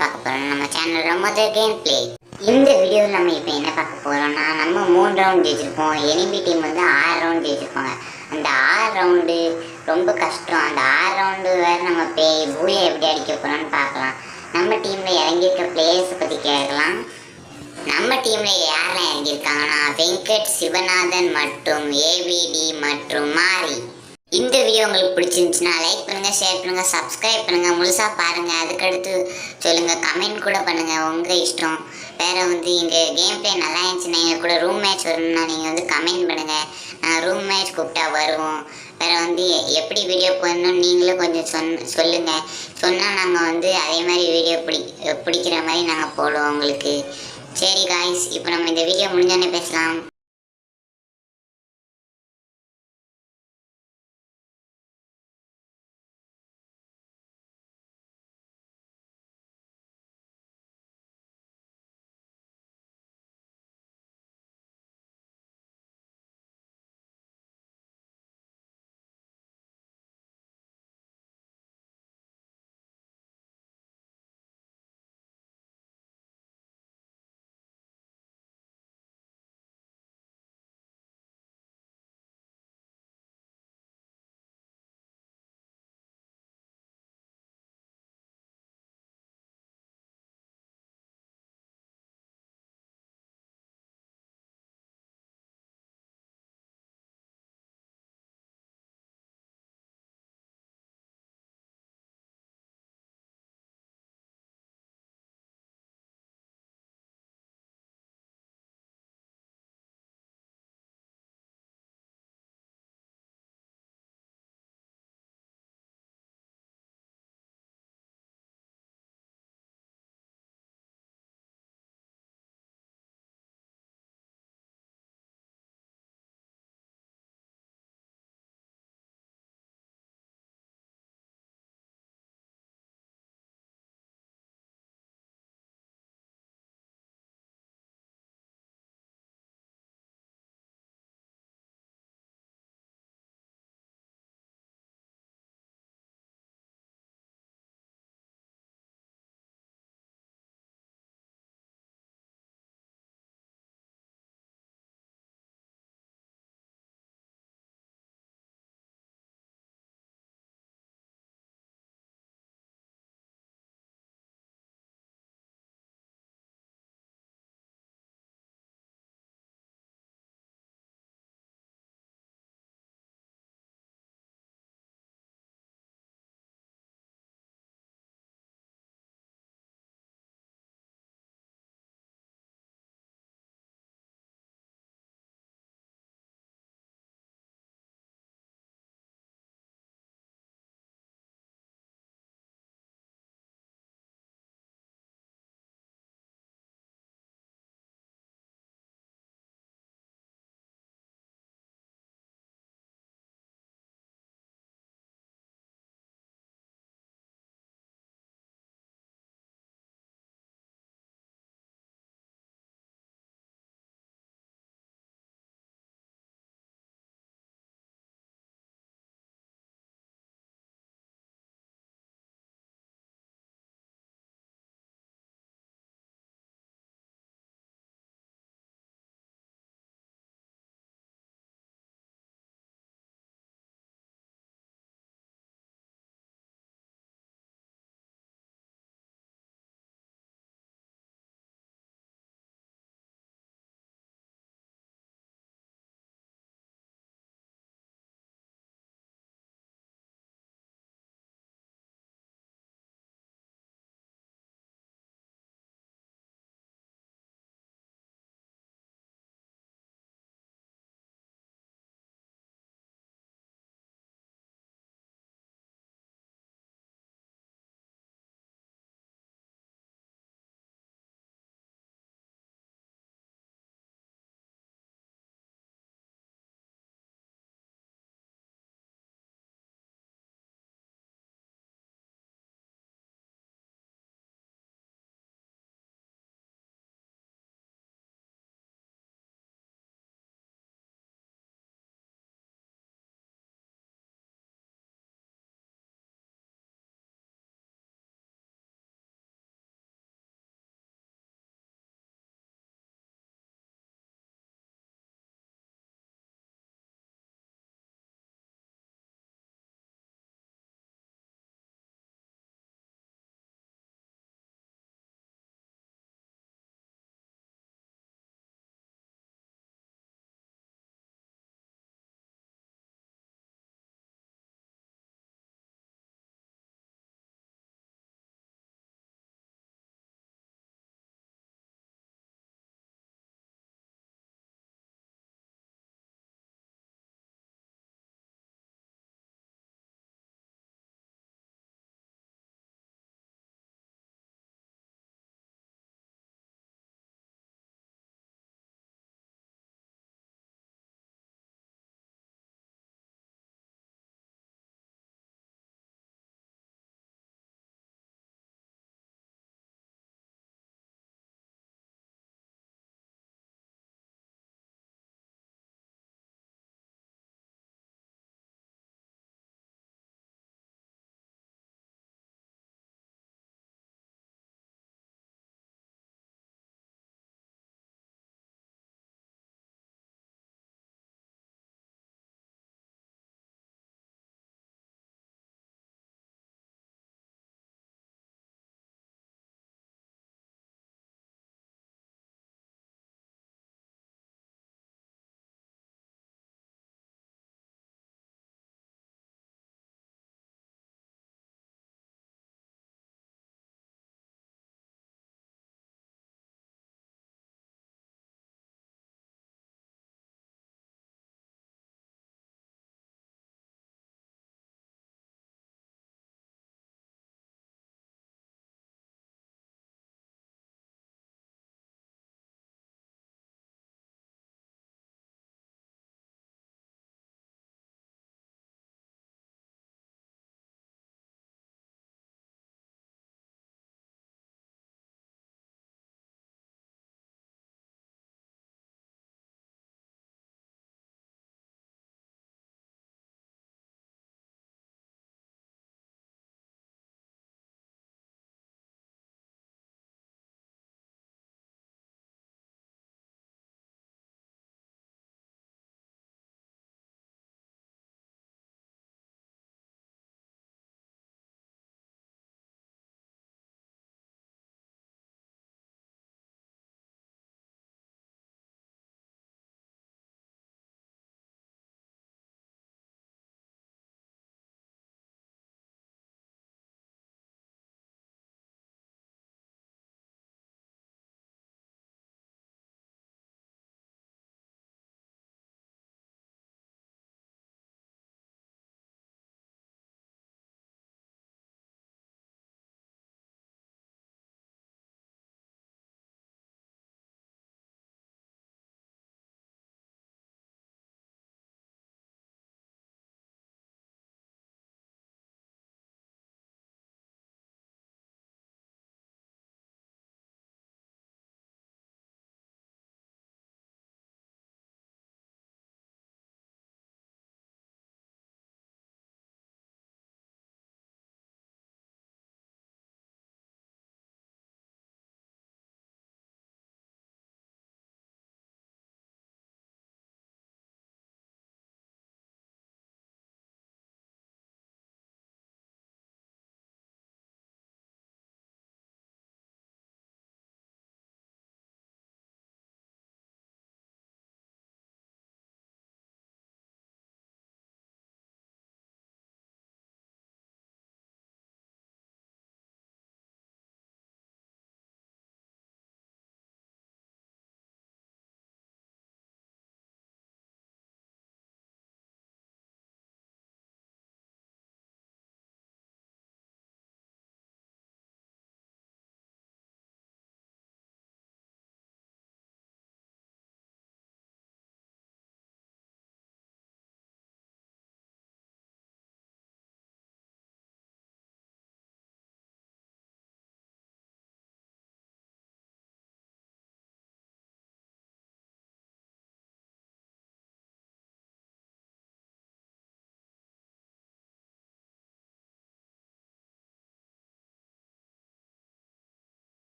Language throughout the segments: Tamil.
பார்க்க போகிறோம் நம்ம சேனல் முதல் கேம் பிளே. இந்த வீடியோவில் நம்ம இப்போ என்ன பார்க்க போகிறோம்னா, நம்ம 3 ரவுண்ட் ஜெயிச்சிருப்போம். எனிமி டீம் வந்து 6 ரவுண்ட் ஜெயிச்சிருப்பாங்க. அந்த 6 ரவுண்டு ரொம்ப கஷ்டம். அந்த 6 ரவுண்டு வேறு நம்ம பூயை எப்படி அடிக்க போகிறோம்னு பார்க்கலாம். நம்ம டீமில் இறங்கியிருக்க பிளேயர்ஸை பற்றி கேட்கலாம். நம்ம டீமில் யாரெல்லாம் இறங்கியிருக்காங்கன்னா, வெங்கட், சிவநாதன் மற்றும் ஏவிடி மற்றும் மாரி. இந்த வீடியோ உங்களுக்கு பிடிச்சிருந்துச்சுன்னா லைக் பண்ணுங்கள், ஷேர் பண்ணுங்கள், சப்ஸ்கிரைப் பண்ணுங்கள், முழுசாக பாருங்கள். அதுக்கடுத்து சொல்லுங்கள், கமெண்ட் கூட பண்ணுங்கள், உங்கள் இஷ்டம். வேறு வந்து இங்கே கேம் பிளே நல்லா இருந்துச்சுன்னா எங்கள் கூட ரூம் மேட்ச் வரணும்னா நீங்கள் வந்து கமெண்ட் பண்ணுங்கள். நான் ரூம் மேட்ச் கூப்பிட்டா வருவோம். வேறு வந்து எப்படி வீடியோ போடணும்னு நீங்களும் கொஞ்சம் சொல்லுங்கள். சொன்னால் நாங்கள் வந்து அதே மாதிரி வீடியோ பிடிக்கிற மாதிரி நாங்கள் போடுவோம் உங்களுக்கு. சரி காய்ஸ், இப்போ நம்ம இந்த வீடியோ முடிஞ்சோடனே பேசலாம்.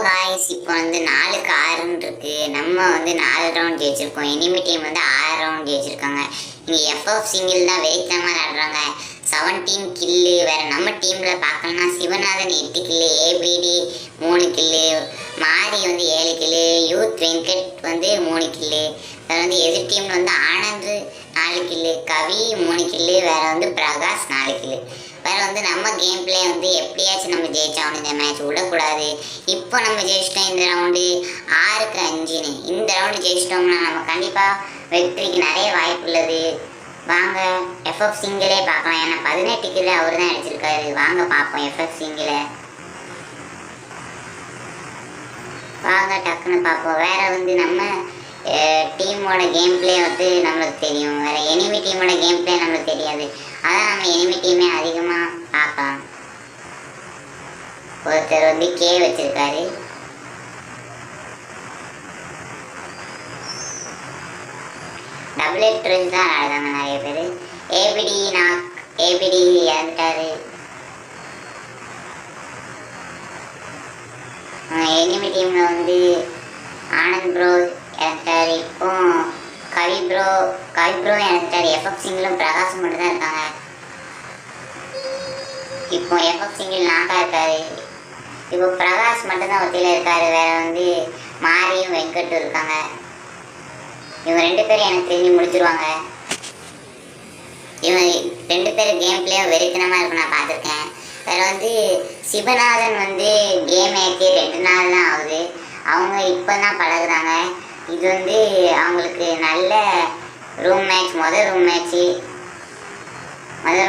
காய்ஸ் இப்போ வந்து 4க்கு 6ன்னு இருக்கு. நம்ம வந்து 4 ரவுண்ட் ஜெயிச்சிருக்கோம். எனிமி டீம் வந்து 6 ரவுண்ட் ஜெயிச்சிருக்காங்க. இங்கே எஃப்எஃப் சிங்கிள் தான் வெயிட்டமாக ஆடுறாங்க. 17 கில்லு. வேறு நம்ம டீமில் பார்க்கலன்னா சிவநாதன் 8 கில்லு, ஏபிடி 3 கில்லு, மாரி வந்து 7 கில்லு, யூத் வெங்கட் வந்து 3 கில்லு. வேறு வந்து எதிர் டீமில் வந்து ஆனந்த் 4 கில்லு, கவி 3 கில்லு, வேறு வந்து பிரகாஷ் 4 கில்லு. வேறு வந்து நம்ம கேம் பிளே வந்து எப்படியாச்சும் நம்ம ஜெயிச்சாகணும். இந்த மேட்ச் விடக்கூடாது. இப்போ நம்ம ஜெயிச்சிட்டோம். இந்த ரவுண்டு 6க்கு 5ன்னு. இந்த ரவுண்டு ஜெயிச்சிட்டோம்னா நம்ம கண்டிப்பாக வெற்றிக்கு நிறைய வாய்ப்பு உள்ளது. வாங்க எஃப்எஃப் சிங்கிளே பார்க்கலாம். ஏன்னா 18 கிலோ அவர் தான் அடிச்சிருக்காரு. வாங்க பார்ப்போம் எஃப்எஃப் சிங்கிளை. வாங்க டக்குன்னு பார்ப்போம். வேறு வந்து நம்ம டீமோட கேம் பிளே வந்து நம்மளுக்கு தெரியும். வேறு எனிமி டீமோட கேம் பிளே நம்மளுக்கு தெரியாது. அதான் நம்ம எனிமி டீமே அதிகமாக பார்க்கலாம். ஒருத்தர் வந்து கே வச்சிருக்காரு. டபுள் எட் ட்ரெஸ் தான் ஆடுறாங்க நிறைய பேர். ஏபிடி இறந்துட்டாரு. எனிமி டீமில் வந்து ஆனந்த் ப்ரோ இறந்துட்டாரு. இப்போ கவி ப்ரோ இறந்துட்டாரு. எஃப்எஃப் சிங்கிளும் பிரகாஷ் மட்டும் தான் இருக்காங்க. இப்போ எஃப்எஃப் சிங்கிள் நாக்கா இருக்காரு. இப்போ பிரகாஷ் மட்டும்தான் ஒத்தியில் இருக்காரு. வேற வந்து மாரியும் வெங்கட்டும் இருக்காங்க. இவங்க 2 பேரும் எனக்கு தெரிஞ்சு முடிச்சிருவாங்க. இவங்க 2 பேர் கேம் பிளேயும் வெறித்தனமாக இருக்கும். நான் பார்த்துருக்கேன். வேற வந்து சிவநாதன் வந்து கேம் ஏற்றி 2 நாள் தான் ஆகுது. அவங்க இப்போ தான் பழகுறாங்க. இது வந்து அவங்களுக்கு நல்ல ரூம் மேட்ச். முதல்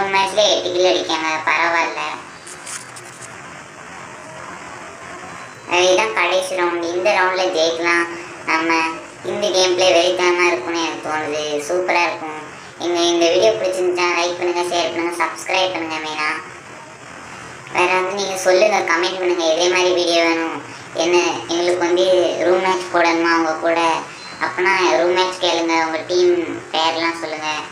ரூம் மேட்ச்லேயே 8 கிலோ அடிக்காங்க. பரவாயில்ல. இதுதான் கடைசி ரவுண்டு. இந்த ரவுண்டில் ஜெயிக்கலாம். நம்ம இந்த கேம் பிளே வெறித்தனமாக இருக்கும்னு எனக்கு தோணுது. சூப்பராக இருக்கும். இந்த வீடியோ பிடிச்சிருந்துச்சா லைக் பண்ணுங்கள், ஷேர் பண்ணுங்கள், சப்ஸ்கிரைப் பண்ணுங்கள். மெயினாக வேறு வந்து நீங்கள் சொல்லுங்கள், கமெண்ட் பண்ணுங்கள் இதே மாதிரி வீடியோ வேணும். என்ன எங்களுக்கு வந்து ரூம் மேட்ச் போடணுமா அவங்க கூட? அப்படின்னா ரூம் மேட்ச் கேளுங்க. உங்கள் டீம் பேர்லாம் சொல்லுங்கள்.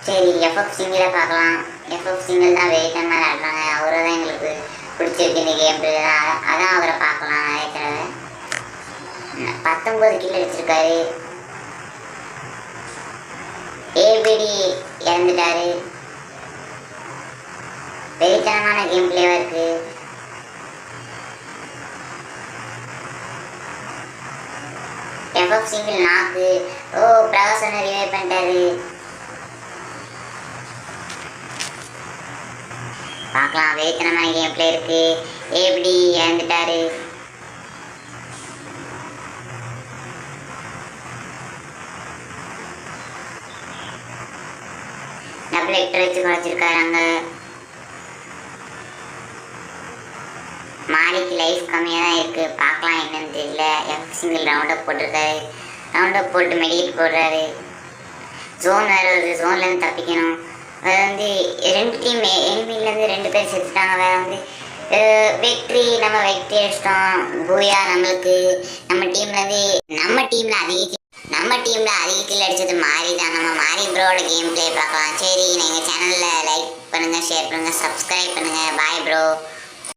சரி எஃப்எஃப் சிங்கிளை பார்க்கலாம். எஃப்எஃப் சிங்கிள் தான் வெயிட்டமாக ஆடுறாங்க. அவரை தான் எங்களுக்கு பிடிச்சிருக்கு இந்த கேம் பிளே. அதான் அவரை பார்க்கலாம். நிறைய தடவை 19 கிலோ அடிச்சிருக்காரு. ஏபிடி இறந்துட்டாரு. வெறித்தனமான கேம் பிளேவாக இருக்கு. எஃப்எஃப் சிங்கிள் நாக்கு. பிரகாசனை ரிவைவ் பண்ணிட்டாரு. பார்க்கலாம். வெறித்தனமான கேம் பிளே இருக்கு. ஏபிடி இறந்துட்டாரு. டபுள் எட் வச்சு குறைச்சிருக்காங்க. மாரிக்கு லைஃப் கம்மியாக தான் இருக்குது. பார்க்கலாம் என்னன்னு தெரியல. எஃப் சிங்கிள் ரவுண்டப் போட்டிருக்காரு. ரவுண்டப் போட்டு மெடிக்கெட் போடுறாரு. ஜோன் வேறு வருது. ஜோன்லேருந்து தப்பிக்கணும். அது வந்து 2 டீம் எனிமிலேருந்து 2 பேர் செத்துட்டாங்க. வேறு வந்து வெற்றி. நம்ம வெற்றி அடிச்சிட்டோம். பூயா நம்மளுக்கு. நம்ம டீமில் அதிக கில் அடித்தது மாரி தான். நம்ம மாரி ப்ரோட கேம் பிளே பார்க்கலாம். சரி, எங்கள் சேனலில் லைக் பண்ணுங்கள், ஷேர் பண்ணுங்கள், சப்ஸ்கிரைப் பண்ணுங்கள். Bye bro.